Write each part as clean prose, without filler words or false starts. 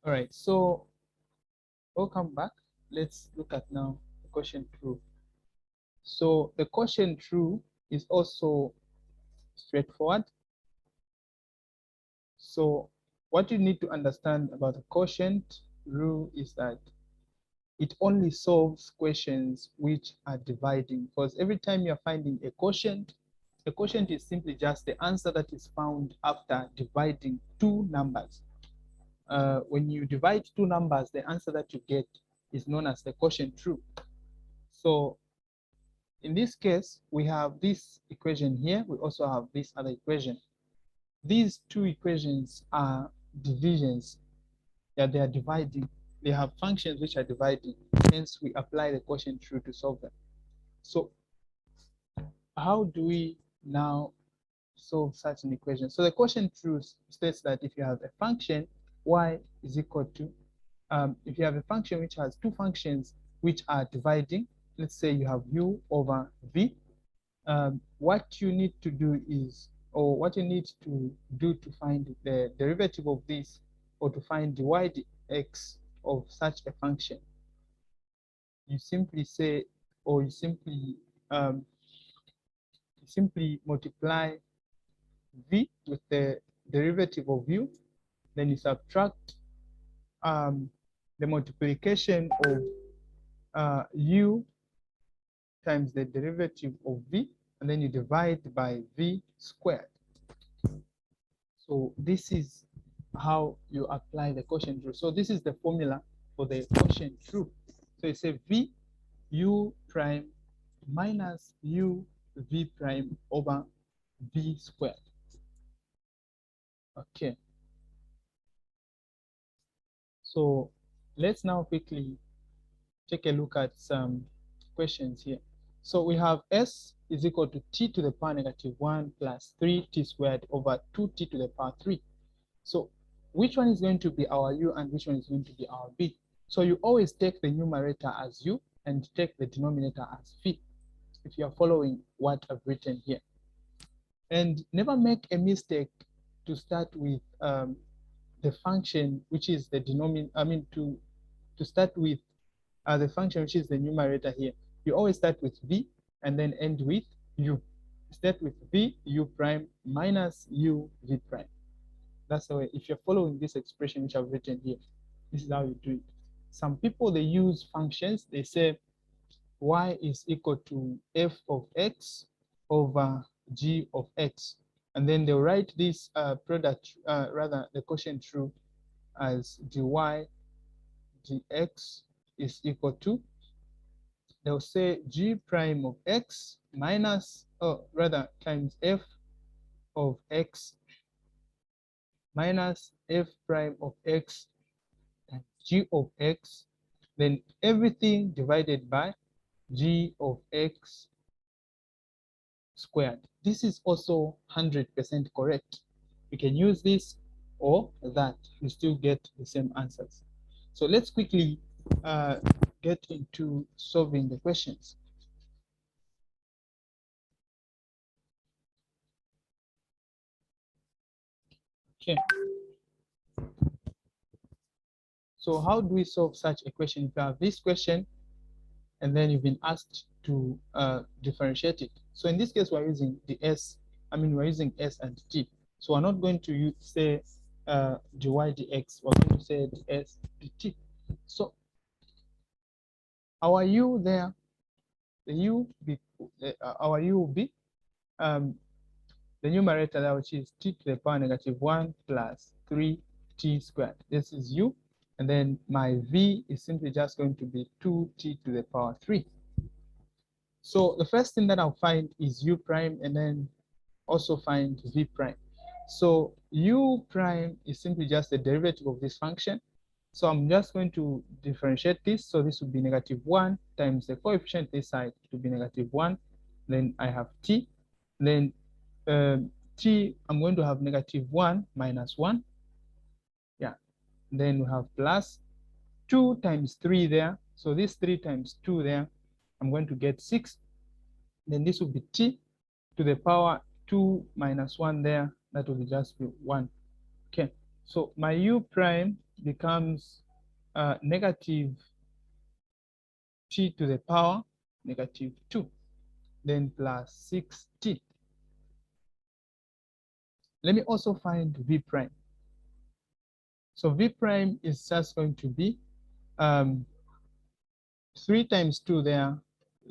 All right, so welcome back. Let's look at now the quotient rule. So the quotient rule is also straightforward. So what you need to understand about the quotient rule is that it only solves questions which are dividing, because every time you're finding a quotient is simply just the answer that is found after dividing two numbers. When you divide two numbers, the answer that you get is known as the quotient rule. So in this case, we have this equation here. We also have this other equation. These two equations are divisions. Yeah, they are dividing. They have functions which are dividing. Hence, we apply the quotient rule to solve them. So how do we now solve such an equation? So the quotient rule states that if you have a function y is equal to, if you have a function which has two functions which are dividing, let's say you have u over v, what you need to do is, or what you need to do to find the derivative of this, or to find the y dx of such a function, you simply say, or you simply multiply v with the derivative of u, then you subtract the multiplication of u times the derivative of v, and then you divide by v squared. So this is how you apply the quotient rule. So this is the formula for the quotient rule. So you say v u prime minus u v prime over v squared. Okay. So let's now quickly take a look at some questions here. So we have s is equal to t to the power negative 1 plus 3t squared over 2t to the power 3. So which one is going to be our u and which one is going to be our v? So you always take the numerator as u and take the denominator as v, if you are following what I've written here. And never make a mistake to start with the function which is the denominator, to start with the function which is the numerator here. You always start with v and then end with u. Start with v u prime minus u v prime. That's the way. If you're following this expression which I've written here, this is how you do it. Some people, they use functions. They say y is equal to f of x over g of x, and then they'll write this product, rather the quotient rule, as dy dx is equal to, they'll say g prime of x minus, or rather times f of x minus f prime of x times g of x, then everything divided by g of x squared. This is also 100% correct. You can use this or that, you still get the same answers. So let's quickly get into solving the questions. Okay. So how do we solve such a question? If you have this question and then you've been asked to differentiate it. So in this case, we're using the s, we're using s and t. So we're not going to use, say, dy dx, we're going to say ds dt. So our u there, the u be, our u will be the numerator there, which is t to the power negative 1 plus 3t squared. This is u, and then my v is simply just going to be 2t to the power 3. So the first thing that I'll find is u prime, and then also find v prime. So u prime is simply just the derivative of this function. So I'm just going to differentiate this. So this would be negative 1 times the coefficient this side to be negative 1. Then I have t. Then t, I'm going to have negative 1 minus 1. Yeah. Then we have plus 2 times 3 there. So this 3 times 2 there, I'm going to get 6. Then this will be t to the power 2 minus 1 there. That will just be 1. Okay. So my u prime becomes negative t to the power negative 2, then plus 6t. Let me also find v prime. So v prime is just going to be 3 times 2 there.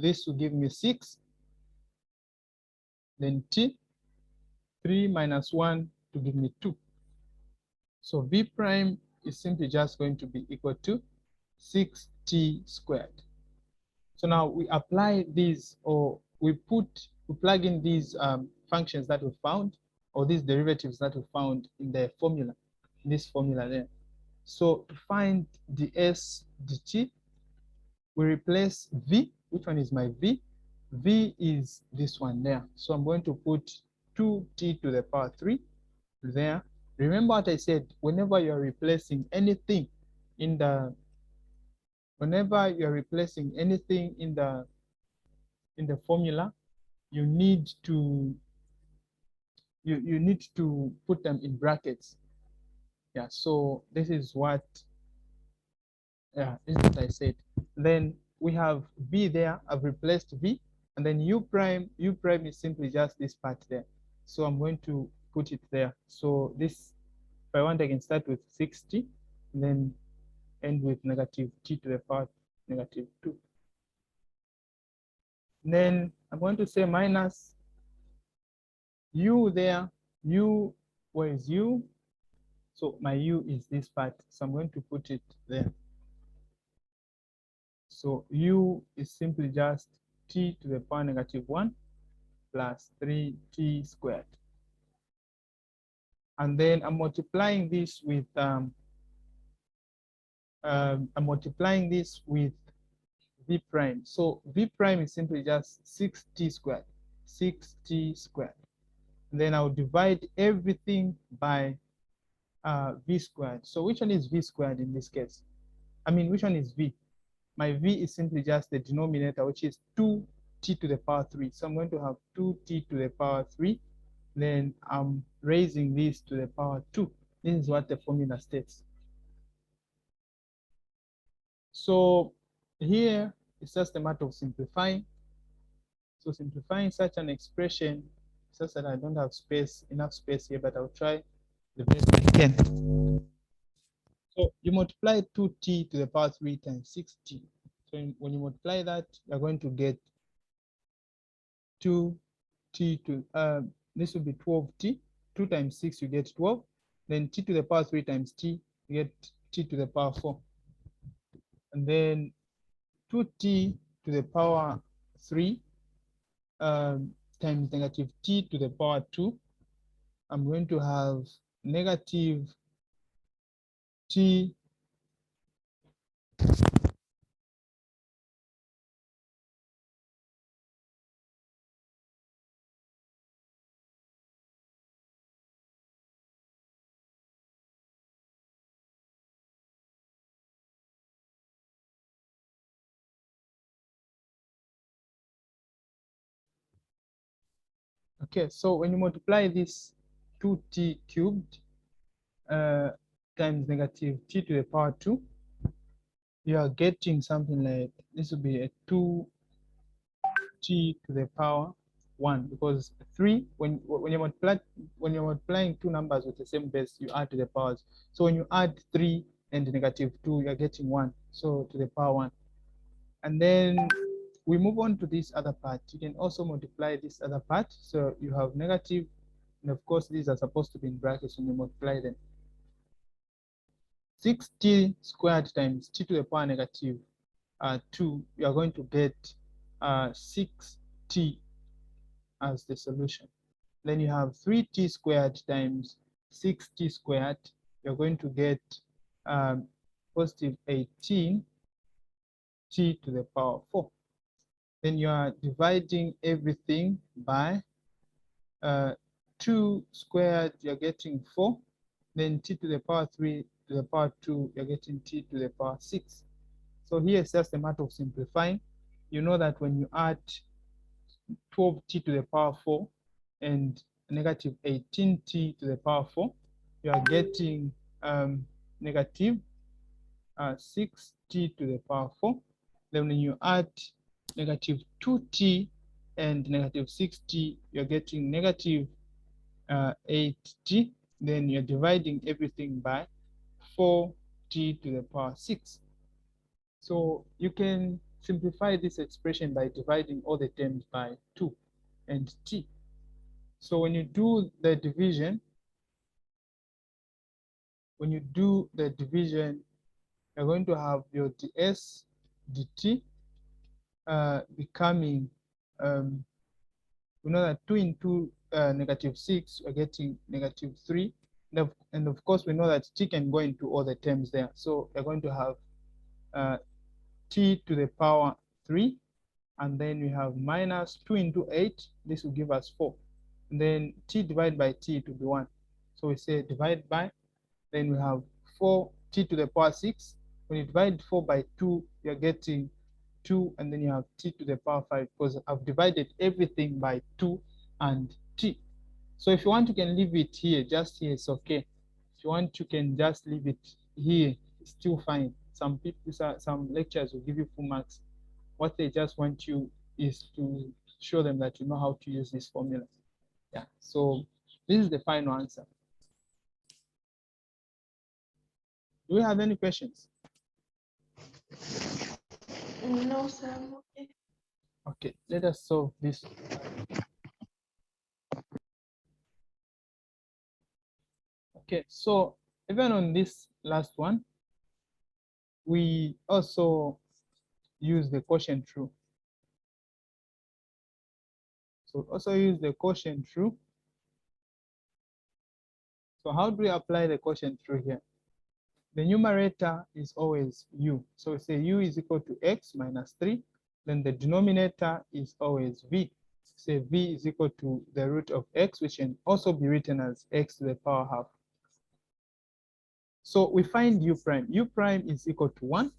This will give me 6. Then t, 3 minus 1 to give me 2. So v prime is simply just going to be equal to 6t squared. So now we apply these, or we plug in these functions that we found, or these derivatives that we found in the formula, this formula there. So to find ds dt, we replace v. Which one is my v? V is this one there. So I'm going to put 2t to the power 3 there. Remember what I said, whenever you're replacing anything in the formula, you need to put them in brackets. Yeah, so this is what I said. Then we have v there. I've replaced v, and then u prime is simply just this part there. So I'm going to put it there. So this, if I want, I can start with 60, and then end with negative t to the power negative 2. And then I'm going to say minus u there. U, where is u? So my u is this part. So I'm going to put it there. So u is simply just t to the power negative 1 plus 3t squared. And then I'm multiplying this with v prime. So v prime is simply just 6t squared. 6t squared. And then I'll divide everything by v squared. So which one is v squared in this case? I mean, which one is v? My v is simply just the denominator, which is 2t to the power 3. So I'm going to have 2t to the power 3. Then I'm raising this to the power 2. This is what the formula states. So here it's just a matter of simplifying. So simplifying such an expression, such that I don't have enough space here, but I'll try the best I can. So you multiply 2t to the power 3 times 6t. So when you multiply that, you're going to get 2t to, this will be 12t. 2 times 6, you get 12. Then t to the power 3 times t, you get t to the power 4. And then 2t to the power 3 times negative t to the power 2. I'm going to have negative t Okay, so when you multiply this 2t cubed times negative t to the power 2, you are getting something like, this will be a 2t to the power 1, because 3, when you're multiplying two numbers with the same base, you add to the powers. So when you add 3 and negative 2, you're getting 1, so to the power 1. And then we move on to this other part. You can also multiply this other part. So you have negative, and of course these are supposed to be in brackets when you multiply them. 6t squared times t to the power negative 2, you are going to get 6t as the solution. Then you have 3t squared times 6t squared, you're going to get positive 18t to the power 4. Then you are dividing everything by 2 squared, you're getting 4. Then t to the power 3 to the power 2, you're getting t to the power 6. So here it's just a matter of simplifying. You know that when you add 12t to the power 4 and negative 18t to the power 4, you are getting negative 6t to the power 4. Then when you add negative 2t and negative 6t, you're getting negative 8t. Then you're dividing everything by 4t to the power 6. So you can simplify this expression by dividing all the terms by 2 and t. So when you do the division, you're going to have your ds dt becoming, we know that 2 into negative 6, we're getting negative 3. And of course, we know that t can go into all the terms there. So we're going to have t to the power 3. And then we have minus 2 into 8. This will give us 4. And then t divided by t, it will be 1. So we say divide by, then we have 4t to the power 6. When you divide 4 by 2, you're getting 2, and then you have t to the power 5, because I've divided everything by 2 and t. So if you want, you can leave it here, just here, it's okay. If you want, you can just leave it here, it's still fine. Some people, some lecturers will give you full marks. What they just want you is to show them that you know how to use this formula. Yeah, so this is the final answer. Do we have any questions? No, sir. Okay. Okay, let us solve this. Okay, so even on this last one, we also use the quotient rule. So also use the quotient rule. So how do we apply the quotient rule here? The numerator is always u. So we say u is equal to x minus 3. Then the denominator is always v. Say v is equal to the root of x, which can also be written as x to the power half. So we find u prime. U prime is equal to 1.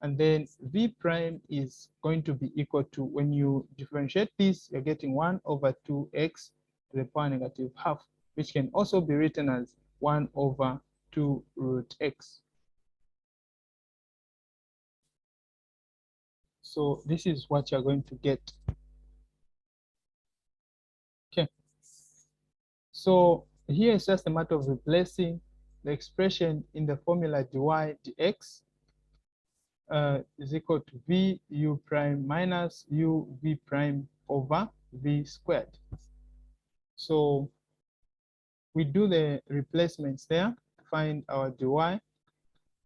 And then v prime is going to be equal to, when you differentiate this, you're getting 1 over 2x to the power negative half, which can also be written as 1 over 2 root x. So this is what you're going to get. Okay. So here it's just a matter of replacing the expression in the formula dy dx is equal to v u prime minus u v prime over v squared. So we do the replacements there to find our dy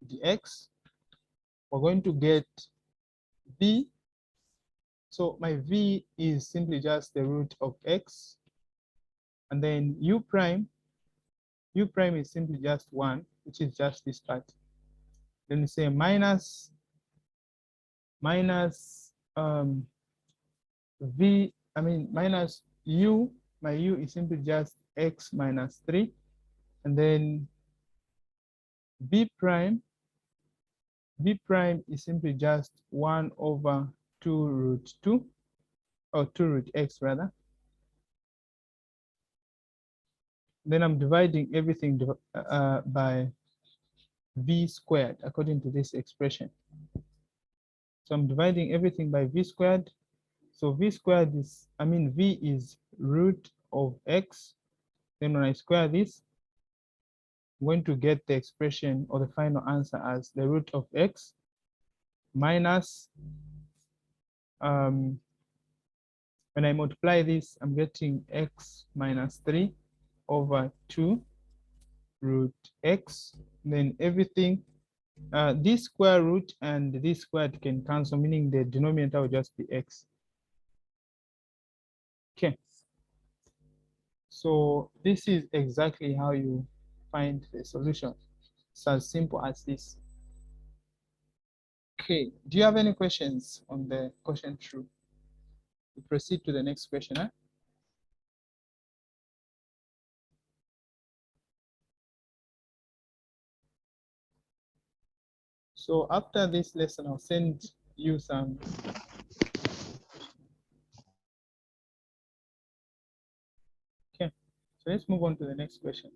dx. We're going to get v. So my v is simply just the root of x. And then u prime is simply just 1, which is just this part. Then we say minus minus u. My u is simply just x minus 3. And then v prime is simply just 1 over 2 root 2, or 2 root x rather. Then I'm dividing everything by v squared according to this expression. So I'm dividing everything by v squared. So v squared is, v is root of x. Then when I square this, I'm going to get the expression or the final answer as the root of x minus, when I multiply this, I'm getting x minus 3 over 2 root x. Then everything, this square root and this squared can cancel, meaning the denominator will just be x. Okay. So this is exactly how you find the solution. It's as simple as this. Okay, do you have any questions on the quotient rule? We proceed to the next question. So after this lesson, I'll send you some. Okay, so let's move on to the next question.